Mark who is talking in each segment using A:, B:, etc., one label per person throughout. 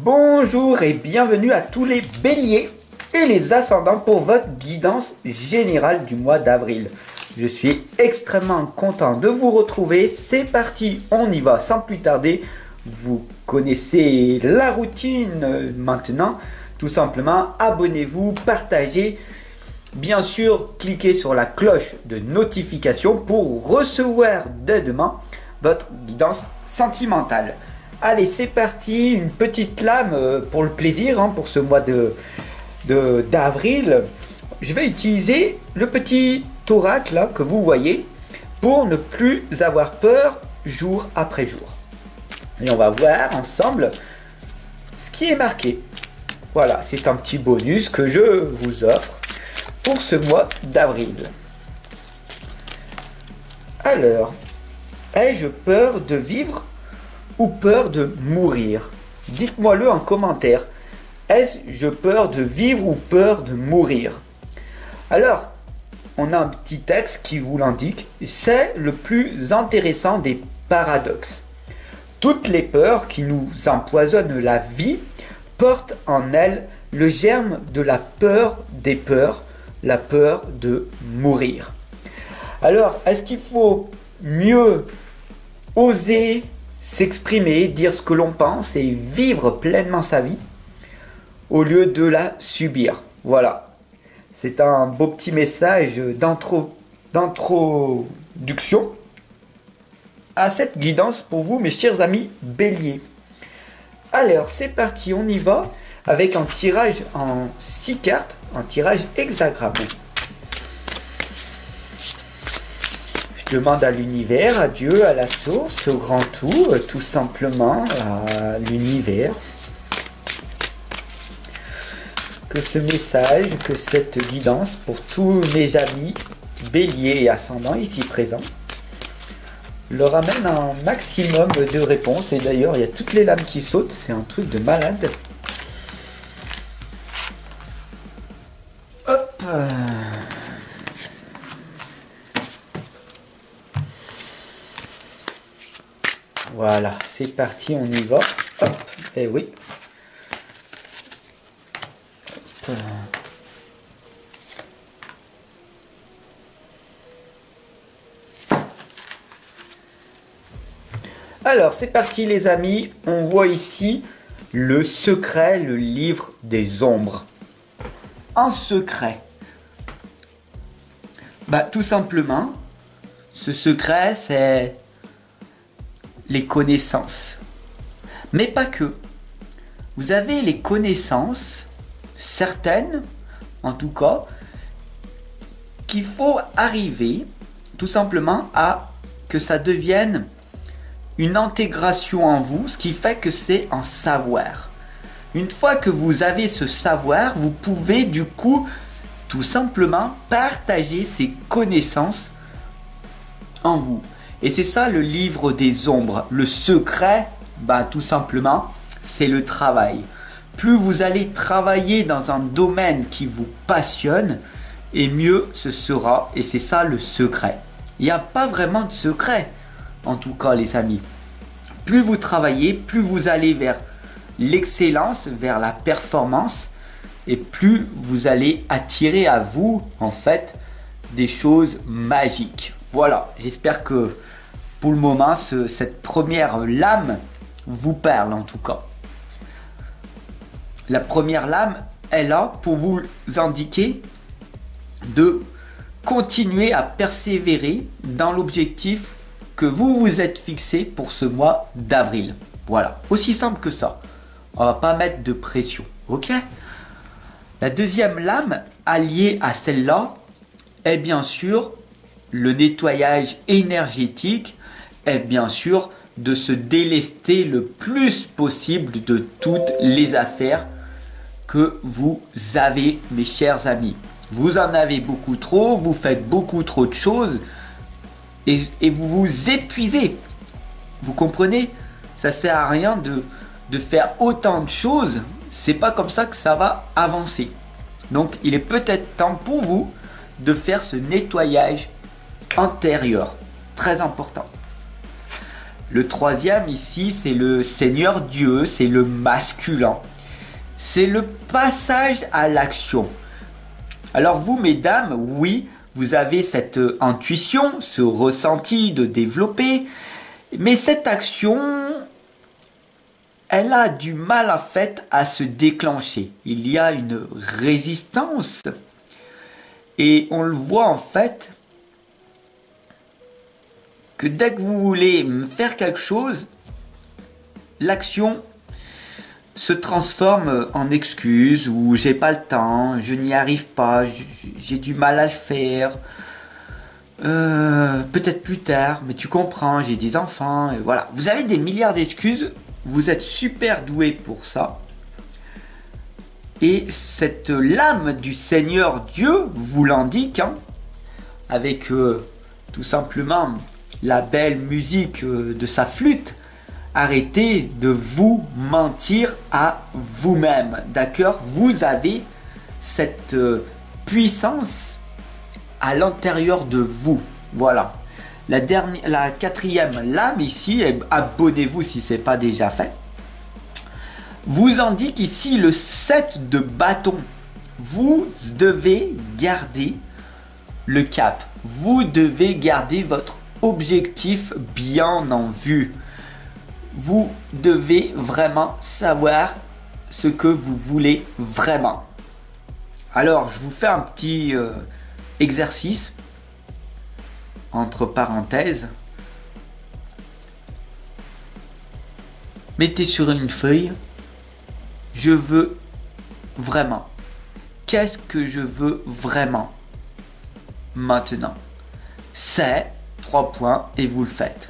A: Bonjour et bienvenue à tous les béliers et les ascendants pour votre guidance générale du mois d'avril. Je suis extrêmement content de vous retrouver. C'est parti, on y va sans plus tarder. Vous connaissez la routine maintenant. Tout simplement, abonnez-vous, partagez. Bien sûr, cliquez sur la cloche de notification pour recevoir dès demain votre guidance sentimentale. Allez, c'est parti, une petite lame pour le plaisir, pour ce mois d'avril. Je vais utiliser le petit oracle là, que vous voyez pour ne plus avoir peur jour après jour. Et on va voir ensemble ce qui est marqué. Voilà, c'est un petit bonus que je vous offre pour ce mois d'avril. Alors, ai-je peur de vivre ou peur de mourir? Dites-moi-le en commentaire. Ai-je peur de vivre ou peur de mourir? Alors, on a un petit texte qui vous l'indique. C'est le plus intéressant des paradoxes. Toutes les peurs qui nous empoisonnent la vie portent en elles le germe de la peur des peurs, la peur de mourir. Alors, est-ce qu'il faut mieux oser s'exprimer, dire ce que l'on pense et vivre pleinement sa vie au lieu de la subir? Voilà. C'est un beau petit message d'introduction à cette guidance pour vous, mes chers amis béliers. Alors, c'est parti, on y va avec un tirage en 6 cartes, un tirage hexagramme. Je demande à l'univers, à Dieu, à la source, au grand tout simplement à l'univers, que ce message, que cette guidance pour tous mes amis béliers et ascendants ici présents leur amène un maximum de réponses. Et d'ailleurs, il y a toutes les lames qui sautent, c'est un truc de malade. Hop. Voilà, c'est parti, on y va. Hop, et oui. Hop. Alors, c'est parti les amis. On voit ici le secret, le livre des ombres. Un secret. Tout simplement, ce secret, c'est les connaissances. Mais pas que. Vous avez les connaissances, certaines, en tout cas, qu'il faut arriver tout simplement à que ça devienne une intégration en vous, ce qui fait que c'est un savoir. Une fois que vous avez ce savoir, vous pouvez du coup tout simplement partager ces connaissances en vous. Et c'est ça le livre des ombres. Le secret, tout simplement, c'est le travail. Plus vous allez travailler dans un domaine qui vous passionne, et mieux ce sera. Et c'est ça le secret. Il n'y a pas vraiment de secret, en tout cas les amis. Plus vous travaillez, plus vous allez vers l'excellence, vers la performance, et plus vous allez attirer à vous, en fait, des choses magiques. Voilà, j'espère que pour le moment, cette première lame vous parle en tout cas. La première lame est là pour vous indiquer de continuer à persévérer dans l'objectif que vous vous êtes fixé pour ce mois d'avril. Voilà, aussi simple que ça. On va pas mettre de pression, ok? La deuxième lame alliée à celle-là est bien sûr le nettoyage énergétique et bien sûr de se délester le plus possible de toutes les affaires que vous avez, mes chers amis. Vous en avez beaucoup trop, vous faites beaucoup trop de choses et vous vous épuisez. Vous comprenez? Ça sert à rien de faire autant de choses. C'est pas comme ça que ça va avancer. Donc il est peut-être temps pour vous de faire ce nettoyage intérieur. Très important. Le troisième ici, c'est le Seigneur Dieu, c'est le masculin. C'est le passage à l'action. Alors vous, mesdames, oui, vous avez cette intuition, ce ressenti de développer, mais cette action, elle a du mal en fait à se déclencher. Il y a une résistance et on le voit en fait que dès que vous voulez faire quelque chose, l'action se transforme en excuse ou j'ai pas le temps, je n'y arrive pas, j'ai du mal à le faire, peut-être plus tard, mais tu comprends, j'ai des enfants, et voilà. Vous avez des milliards d'excuses, vous êtes super doué pour ça. Et cette lame du Seigneur Dieu vous l'indique, hein, avec tout simplement la belle musique de sa flûte. Arrêtez de vous mentir à vous-même, d'accord? Vous avez cette puissance à l'intérieur de vous. Voilà. La quatrième lame ici, abonnez-vous si ce n'est pas déjà fait, vous indique ici le 7 de bâton. Vous devez garder le cap. Vous devez garder votre objectif bien en vue. Vous devez vraiment savoir ce que vous voulez vraiment. Alors, je vous fais un petit exercice entre parenthèses. Mettez sur une feuille, je veux vraiment. Qu'est-ce que je veux vraiment maintenant? C'est 3 points et vous le faites.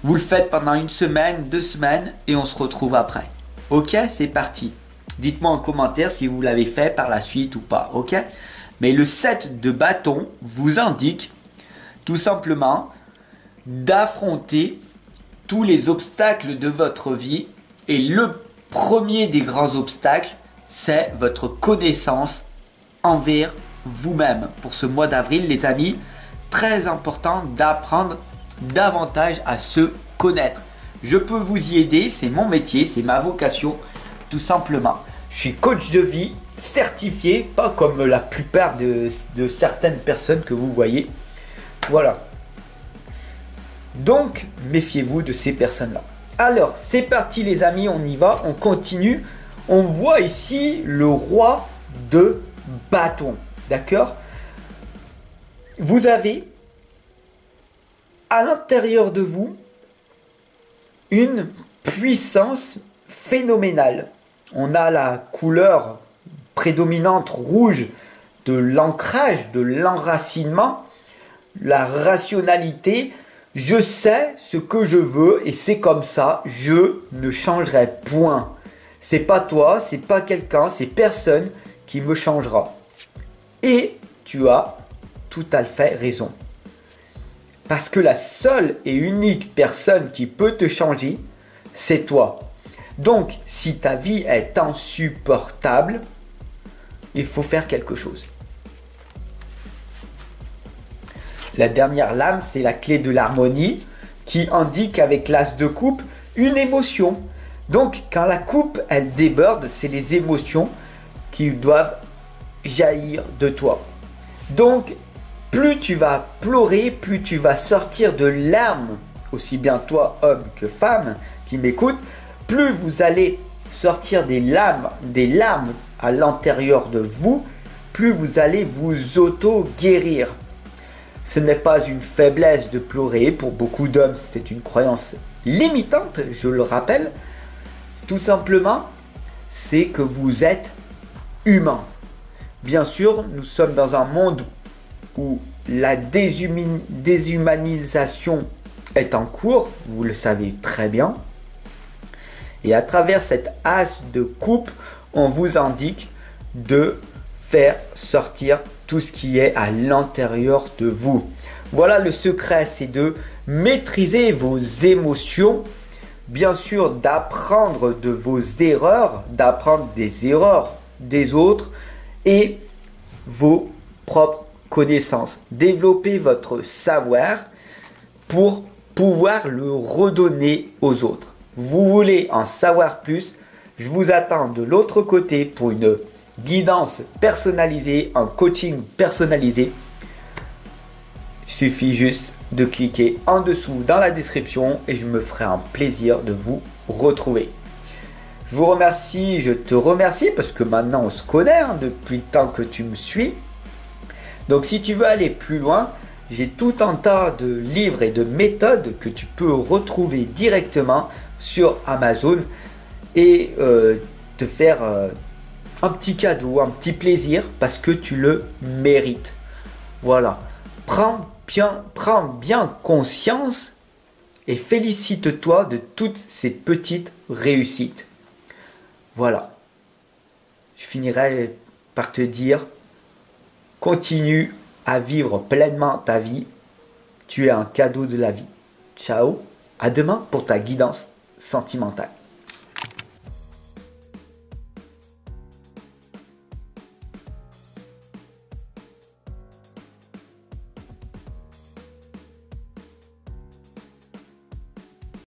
A: Vous le faites pendant 1 semaine, 2 semaines et on se retrouve après. Ok, c'est parti. Dites-moi en commentaire si vous l'avez fait par la suite ou pas. Ok? Mais le 7 de bâton vous indique tout simplement d'affronter tous les obstacles de votre vie. Et le premier des grands obstacles, c'est votre connaissance envers vous-même. Pour ce mois d'avril, les amis, très important d'apprendre davantage à se connaître. Je peux vous y aider, c'est mon métier, c'est ma vocation, tout simplement. Je suis coach de vie certifié, pas comme la plupart de certaines personnes que vous voyez. Voilà. Donc, méfiez-vous de ces personnes-là. Alors, c'est parti les amis, on y va, on continue. On voit ici le roi de bâton, d'accord? Vous avez à l'intérieur de vous une puissance phénoménale. On a la couleur prédominante rouge de l'ancrage, de l'enracinement, la rationalité. Je sais ce que je veux et c'est comme ça, je ne changerai point. C'est pas toi, c'est pas quelqu'un, c'est personne qui me changera. Et tu as tout à fait raison. Parce que la seule et unique personne qui peut te changer, c'est toi. Donc, si ta vie est insupportable, il faut faire quelque chose. La dernière lame, c'est la clé de l'harmonie qui indique avec l'as de coupe une émotion. Donc, quand la coupe, elle déborde, c'est les émotions qui doivent jaillir de toi. Donc, plus tu vas pleurer, plus tu vas sortir de larmes, aussi bien toi, homme que femme, qui m'écoute, plus vous allez sortir des larmes à l'intérieur de vous, plus vous allez vous auto-guérir. Ce n'est pas une faiblesse de pleurer, pour beaucoup d'hommes c'est une croyance limitante, je le rappelle. Tout simplement, c'est que vous êtes humain. Bien sûr, nous sommes dans un monde où la déshumanisation est en cours, vous le savez très bien. Et à travers cette as de coupe, on vous indique de faire sortir tout ce qui est à l'intérieur de vous. Voilà le secret, c'est de maîtriser vos émotions, bien sûr d'apprendre de vos erreurs, d'apprendre des erreurs des autres et vos propres connaissances. Développer votre savoir pour pouvoir le redonner aux autres. Vous voulez en savoir plus? Je vous attends de l'autre côté pour une guidance personnalisée, un coaching personnalisé. Il suffit juste de cliquer en dessous dans la description et je me ferai un plaisir de vous retrouver. Je vous remercie, je te remercie parce que maintenant on se connaît depuis le temps que tu me suis. Donc si tu veux aller plus loin, j'ai tout un tas de livres et de méthodes que tu peux retrouver directement sur Amazon et te faire un petit cadeau, un petit plaisir parce que tu le mérites. Voilà, prends bien conscience et félicite-toi de toutes ces petites réussites. Voilà, je finirai par te dire, continue à vivre pleinement ta vie. Tu es un cadeau de la vie. Ciao, à demain pour ta guidance sentimentale.